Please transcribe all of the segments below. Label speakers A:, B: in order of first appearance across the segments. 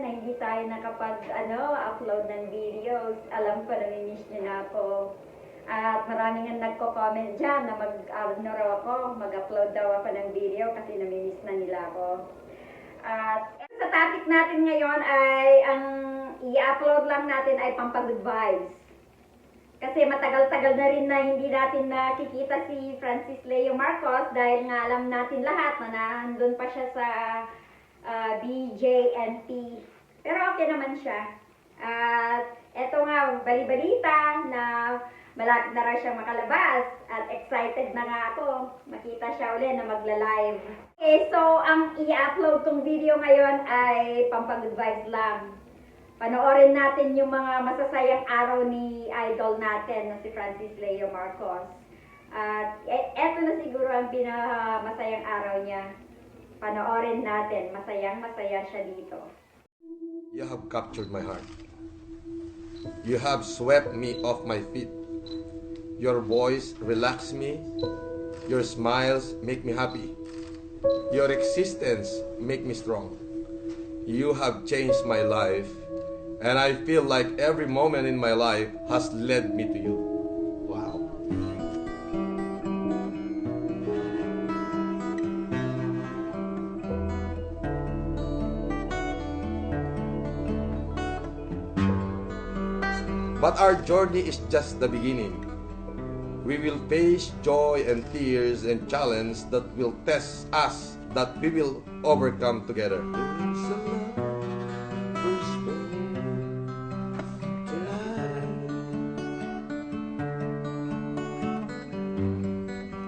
A: na hindi tayo upload ng videos. Alam ko, namimiss niyo na ako. At maraming nga nagko-comment dyan na mag-upload daw ako ng video kasi namimiss na nila ako. At sa topic natin ngayon ay ang i-upload lang natin ay pampagood vibes. Kasi matagal-tagal na rin na hindi natin nakikita si Francis Leo Marcos dahil nga alam natin lahat na nandun pa siya sa BJNP. Pero okay naman siya. At eto nga, bali-balita na malapit na raw siya makalabas at excited na nga ako makita siya ulit na magla-live. Okay, so ang i-upload tong video ngayon ay pampagood vibes lang. Panoorin natin yung mga masasayang araw ni idol natin na si Francis Leo Marcos. At eto na siguro ang pinakamasayang araw niya. Panoorin natin, masayang-masaya siya dito.
B: You have captured my heart. You have swept me off my feet. Your voice relaxes me. Your smiles make me happy. Your existence make me strong. You have changed my life, and I feel like every moment in my life has led me to you. Wow. But our journey is just the beginning. We will face joy and tears and challenges that will test us, that we will overcome together.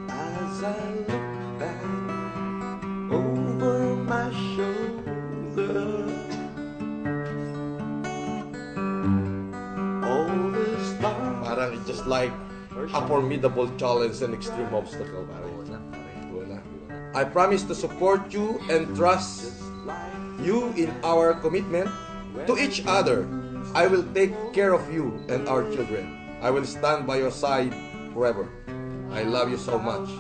B: As I look back over my shoulder, all this time, parang it's just like a formidable challenge and extreme obstacle. I promise to support you and trust you in our commitment to each other. I will take care of you and our children. I will stand by your side forever. I love you so much.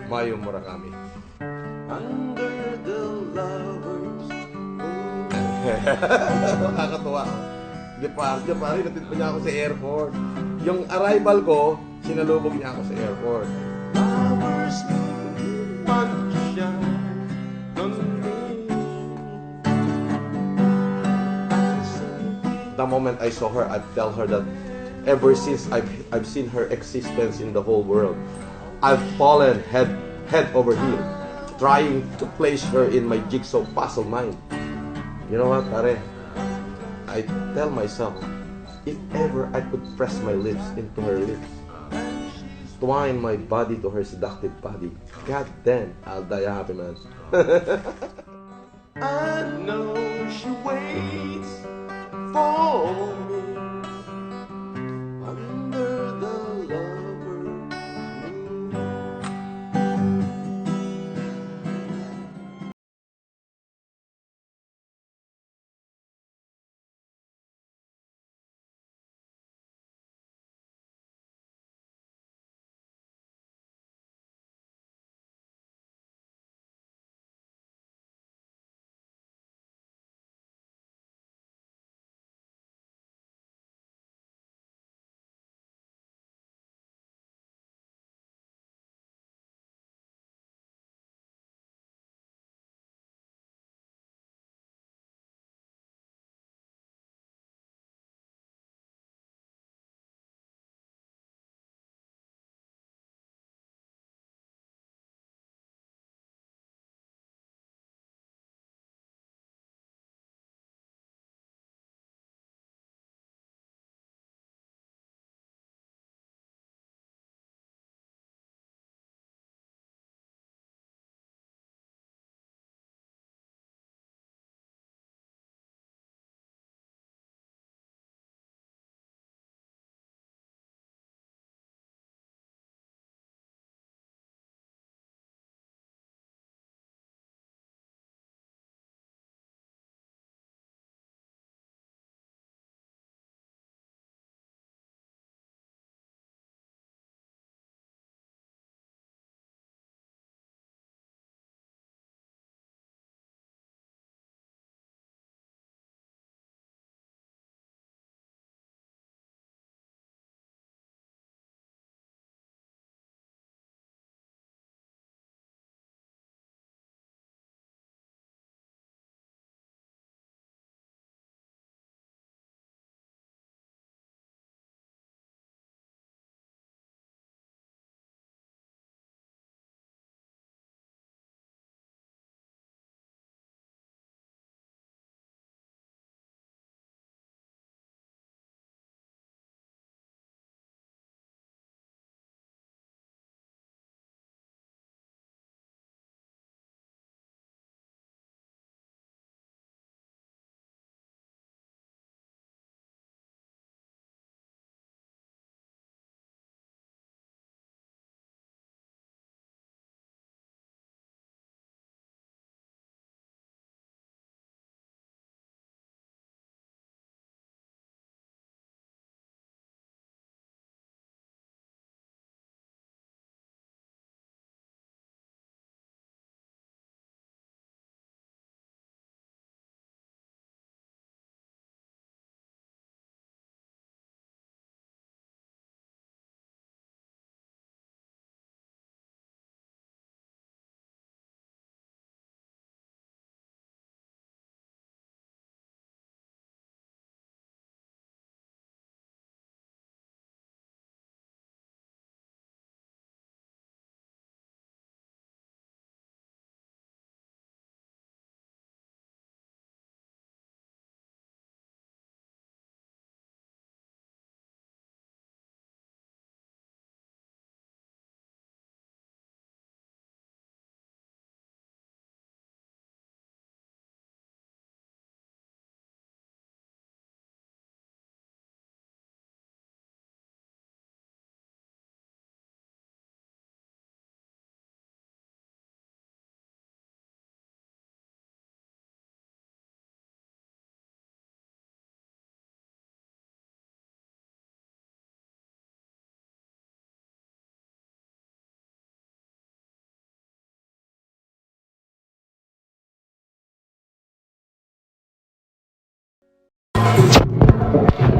B: Mayo Murakami. Under the lovers. Nakakatuwa. Departure, pare, natid pa niya ako sa airport. Yung arrival ko, sinalubog niya ako sa airport. Lovers the moment I saw her, I'd tell her that ever since I've seen her existence in the whole world, I've fallen head over heels, trying to place her in my jigsaw puzzle mind. You know what, pare? I tell myself, if ever I could press my lips into her lips, twine my body to her seductive body, god damn, I'll die a happy man. I know she waits for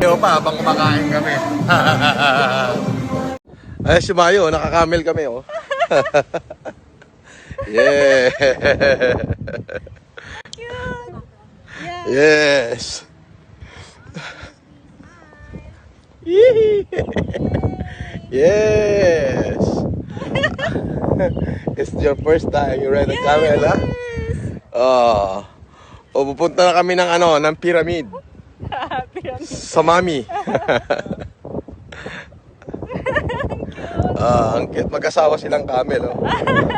B: Ayaw pa habang kumakain kami. Ay, si Mayo, nakakamel kami, oh. Yeah. Yes. Yes. It's your first time you ride a camel, ha? Oh. O pupunta na kami ng ano, ng pyramid. Sa Mami. Ang cute. Mag-asawa silang camel, oh.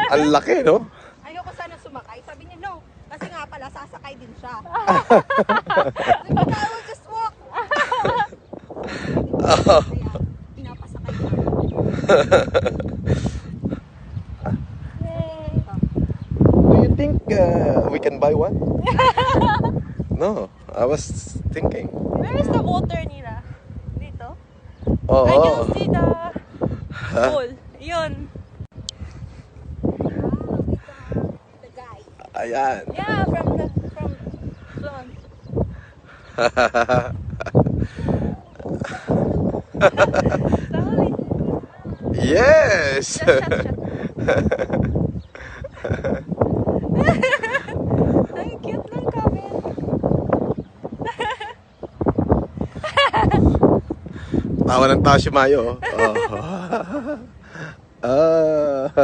B: Ang laki, no?
C: Ayoko sana sumakay. Sabi niya, no. Kasi nga pala, sasakay din siya. Sabi ko, I will just walk. Kaya, pinapasakay niya.
B: Do you think we can buy one? No, I was thinking.
D: Where is the water nila? Dito?
B: Oh,
D: I can see the pool. Yun.
C: The guy.
B: ayan.
D: Yeah, from front. Sorry.
B: Yes.
D: Shut. Ang cute ng camel.
B: Tawa ng tawa si Mayo. Oh.